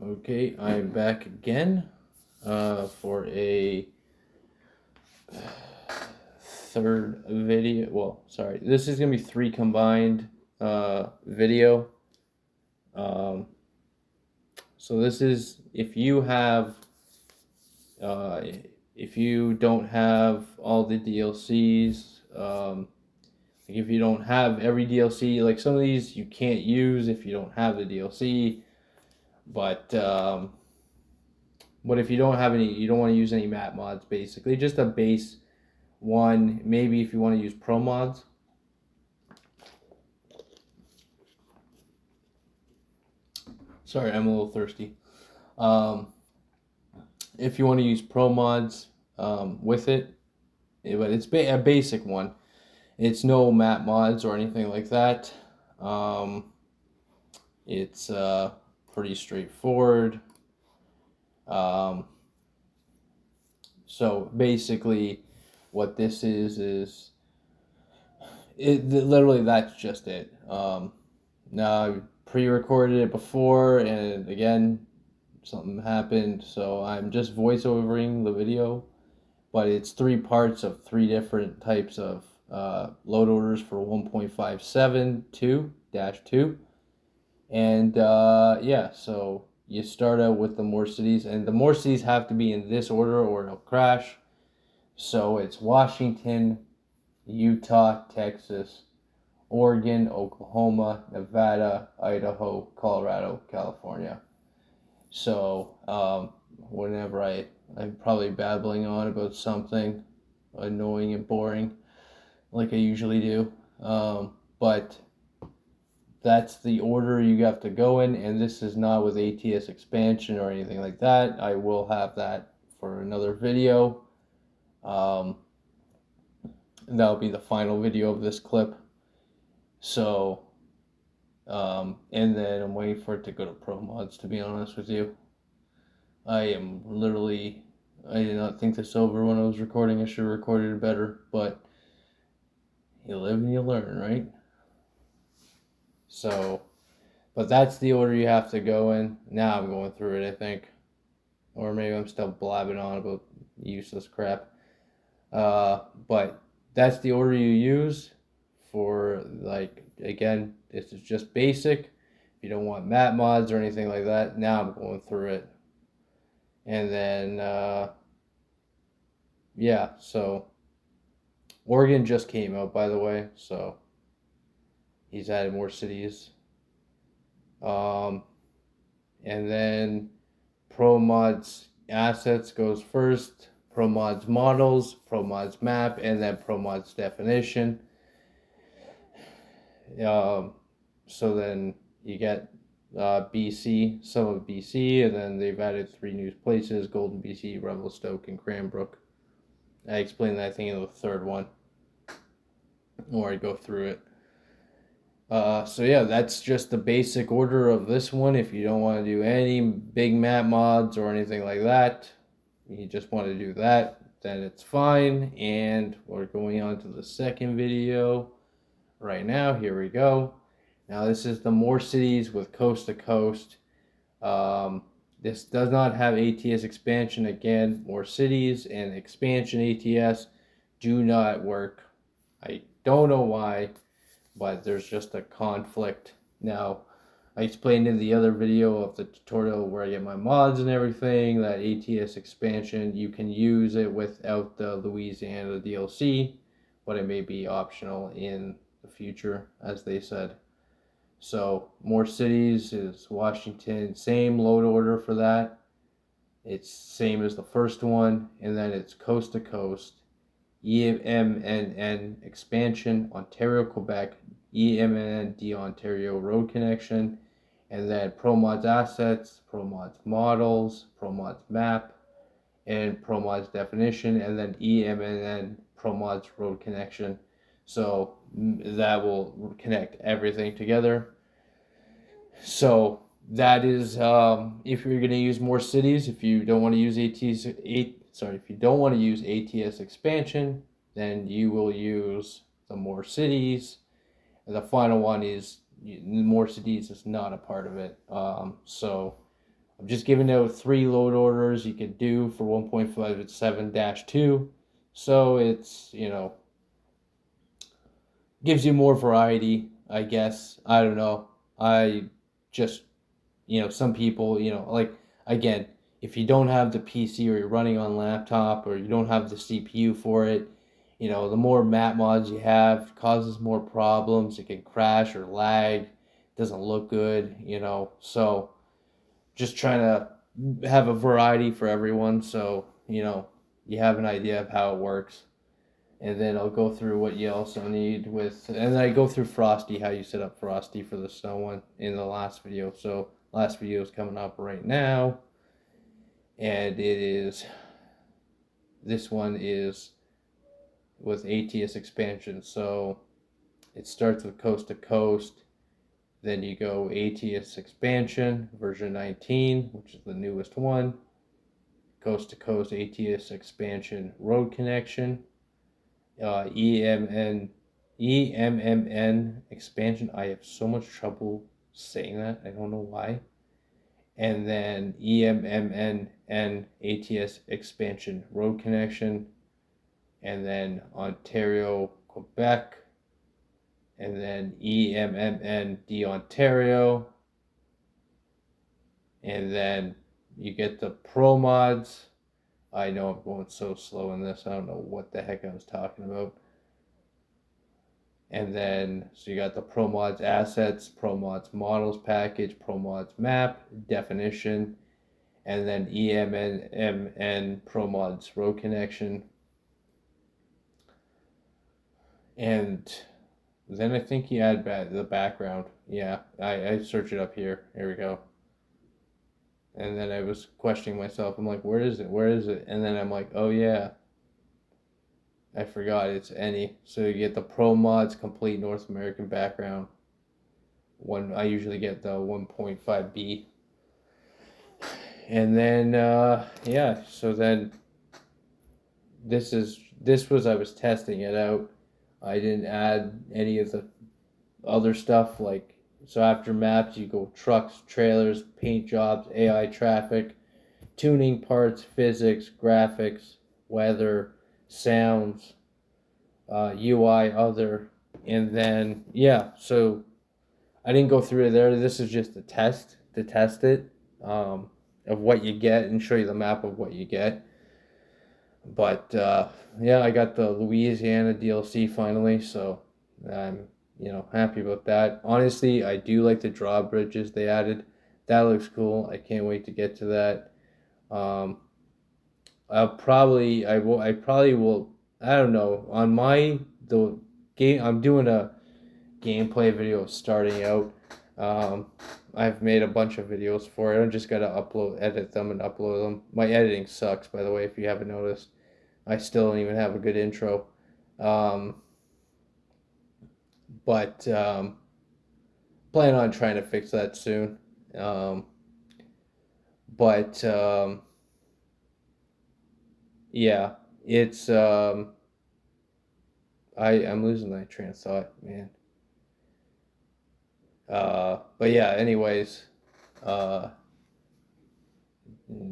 Okay, I'm back again for a third video. Well, sorry, this is gonna be three combined video. Um, so this is uh, if you don't have all the DLCs, like if you don't have every DLC, like some of these you can't use if you don't have the DLC, but what if you don't have any? You don't want to use any map mods, basically, just a base one. Maybe if you want to use pro mods. Sorry, I'm a little thirsty. Um, if you want to use pro mods with it, but it's a basic one. It's no map mods or anything like that. Um, it's pretty straightforward. Um, so basically, what this is literally that's just it. Now I pre-recorded it before, and again, something happened, so I'm just voiceovering the video. But it's three parts of three different types of load orders for 1.572-2, and yeah, so you start out with the more cities, and the more cities have to be in this order or it'll crash. So it's Washington, Utah, Texas, Oregon, Oklahoma, Nevada, Idaho, Colorado, California. So whenever I'm probably babbling on about something annoying and boring, like I usually do, but that's the order you have to go in, and this is not with ATS expansion or anything like that. I will have that for another video. Um, and that'll be the final video of this clip. So, and then I'm waiting for it to go to Pro Mods, to be honest with you. I did not think this over when I was recording. I should have recorded it better, but you live and you learn, right? So, but that's the order you have to go in. Now I'm going through it, I think. Or maybe I'm still blabbing on about useless crap. But that's the order you use for, like, again, this is just basic. If you don't want map mods or anything like that, now I'm going through it. And then, yeah, so Oregon just came out, by the way, so he's added more cities. Um, and then Pro Mods Assets goes first, Pro Mods Models, Pro Mods Map, and then Pro Mods Definition. So then you get BC, some of BC, and then they've added three new places: Golden, BC, Revelstoke, and Cranbrook. I explained that thing in the third one, or I go through it. So yeah, that's just the basic order of this one. If you don't want to do any big map mods or anything like that, you just want to do that, then it's fine. And we're going on to the second video right now. Here we go. Now this is the more cities with coast to coast. This does not have ATS expansion. Again, more cities and expansion ATS do not work. I don't know why, but there's just a conflict. Now, I explained in the other video of the tutorial where I get my mods and everything that ATS expansion, you can use it without the Louisiana DLC, but it may be optional in the future, as they said. So more cities is Washington, same load order for that. It's same as the first one, and then it's coast to coast, EMNN expansion, Ontario, Quebec, EMND Ontario road connection, and then Pro Mods Assets, Pro Mods Models, Pro Mods Map, and Pro Mods Definition, and then EMNN Pro Mods road connection. So that will connect everything together. So that is if you're going to use more cities. If you don't want to use if you don't want to use ATS expansion, then you will use the more cities. And the final one is more cities is not a part of it. So I'm just giving out 3 load orders you could do for 1.57-2. So it's, gives you more variety, I guess. I don't know. I just, some people, like, again, if you don't have the PC or you're running on laptop or you don't have the CPU for it, the more map mods you have causes more problems. It can crash or lag, doesn't look good, So just trying to have a variety for everyone so, you have an idea of how it works. And then I'll go through what you also need with, and then I go through Frosty, how you set up Frosty for the snow one in the last video. So last video is coming up right now, and this one is with ATS Expansion. So it starts with Coast to Coast, then you go ATS Expansion version 19, which is the newest one, Coast to Coast ATS Expansion Road Connection, EMMN expansion. I have so much trouble saying that. I don't know why. And then EMMN ATS expansion road connection. And then Ontario, Quebec. And then EMMN D Ontario. And then you get the pro mods. I know I'm going so slow in this. I don't know what the heck I was talking about. And then, so you got the ProMods assets, ProMods models package, ProMods map, definition, and then EMMN ProMods road connection. And then I think you add the background. Yeah, I search it up here. Here we go. And then I was questioning myself. I'm like, where is it? Where is it? And then I'm like, oh yeah, I forgot it's any. So you get the Pro Mods complete North American background. I usually get the 1.5B. And then yeah, so then this was I was testing it out. I didn't add any of the other stuff like so after maps you go trucks, trailers, paint jobs, AI traffic, tuning parts, physics, graphics, weather, sounds, UI, other, and then yeah. So I didn't go through it there. This is just a test to test it of what you get and show you the map of what you get. But yeah, I got the Louisiana DLC finally, so I'm happy about that. Honestly, I do like the drawbridges they added. That looks cool. I can't wait to get to that. Um, I probably will. I don't know. On the game, I'm doing a gameplay video of starting out. Um, I've made a bunch of videos for it. I just gotta edit them, and upload them. My editing sucks, by the way, if you haven't noticed. I still don't even have a good intro. Um, but plan on trying to fix that soon. Um, but yeah, it's I'm losing my train of thought, man. But yeah, anyways, uh,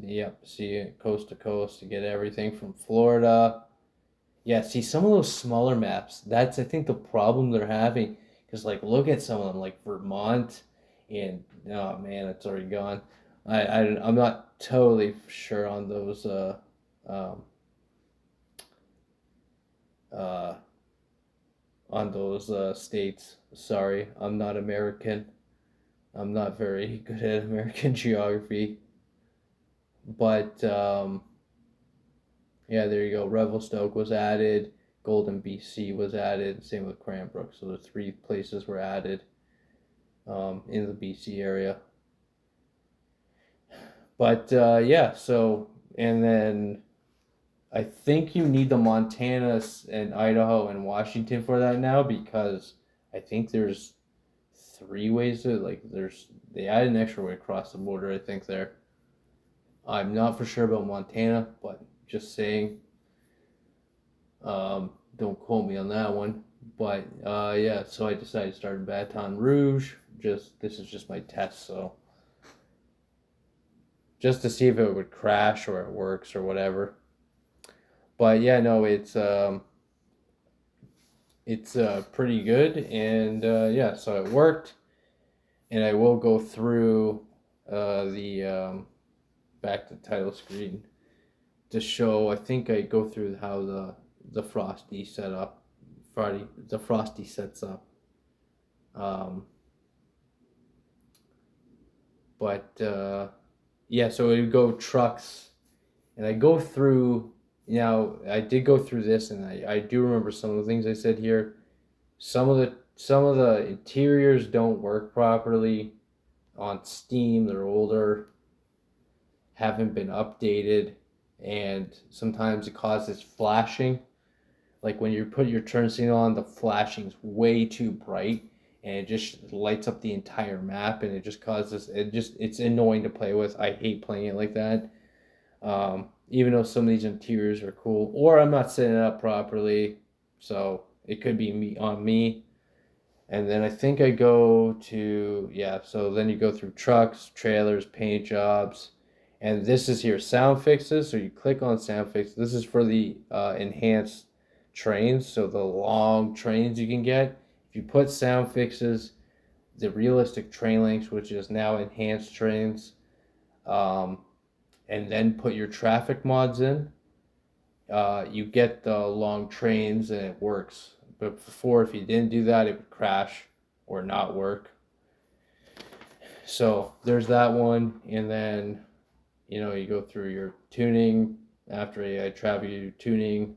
yep. See, coast to coast to get everything from Florida. Yeah, see some of those smaller maps. That's I think the problem they're having. Because like look at some of them like Vermont, and oh man, it's already gone. I'm not totally sure on those um uh states. Sorry, I'm not American. I'm not very good at American geography. But yeah, there you go. Revelstoke was added. Golden, BC was added. Same with Cranbrook. So the 3 places were added in the BC area. But yeah, so and then I think you need the Montana and Idaho and Washington for that now because I think there's 3 ways to they added an extra way across the border. I think there. I'm not for sure about Montana, but just saying. Don't quote me on that one. But yeah, so I decided to start in Baton Rouge. This is just my test, so just to see if it would crash or it works or whatever. But yeah, no, it's pretty good, and yeah, so it worked, and I will go through the back to title screen to show. I think I go through how the Frosty setup, Friday the Frosty sets up. Um, but yeah, so it would go trucks, and I go through. I did go through this, and I do remember some of the things I said here. Some of the interiors don't work properly on Steam. They're older, haven't been updated, and sometimes it causes flashing. Like when you put your turn signal on, the flashing's way too bright, and it just lights up the entire map, and it just causes it's annoying to play with. I hate playing it like that. Even though some of these interiors are cool, or I'm not setting it up properly, so it could be me on me. And then I think I go to, yeah, so then you go through trucks, trailers, paint jobs. And this is here, sound fixes. So you click on sound fixes. This is for the enhanced trains. So the long trains you can get. If you put sound fixes, the realistic train lengths, which is now enhanced trains, um, and then put your traffic mods in, you get the long trains and it works. But before, if you didn't do that, it would crash or not work. So there's that one, and then you go through your tuning. After I travel, you tuning,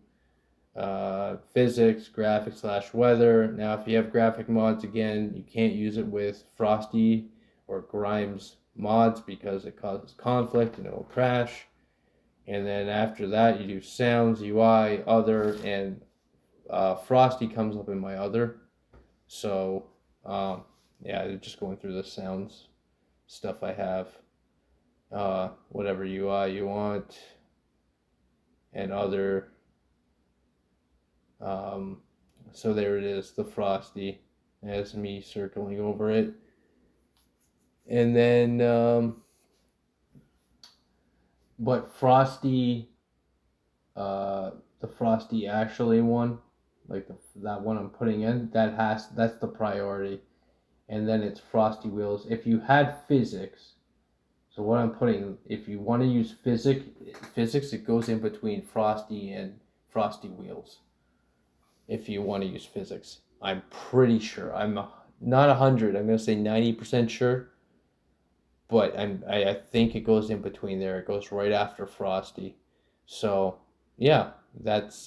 physics, graphics slash weather. Now, if you have graphic mods, again, you can't use it with Frosty or Grimes mods because it causes conflict and it will crash. And then after that, you do sounds, UI, other, and Frosty comes up in my other. So, yeah, just going through the sounds stuff I have. Whatever UI you want, and other. Um, so there it is, the Frosty, as me circling over it. And then, but Frosty, the Frosty actually one, like that one I'm putting in, that's the priority. And then it's Frosty Wheels. If you had physics, so what I'm putting, if you want to use physics, it goes in between Frosty and Frosty Wheels. If you want to use physics, I'm pretty sure. I'm not 100. I'm gonna say 90% sure, but I think it goes in between there. It goes right after Frosty. So yeah, that's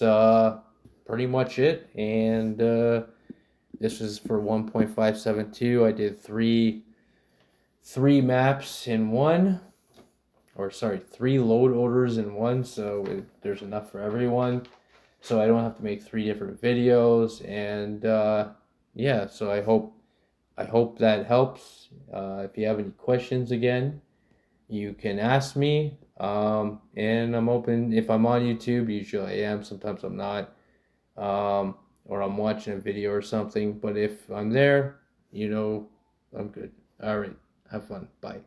pretty much it. And this is for 1.572. I did three maps in one, or sorry, three load orders in one, so there's enough for everyone, so I don't have to make three different videos. And yeah, so I hope that helps. If you have any questions, again, you can ask me, and I'm open. If I'm on YouTube, usually I am, sometimes I'm not, or I'm watching a video or something, but if I'm there, I'm good. All right, have fun. Bye.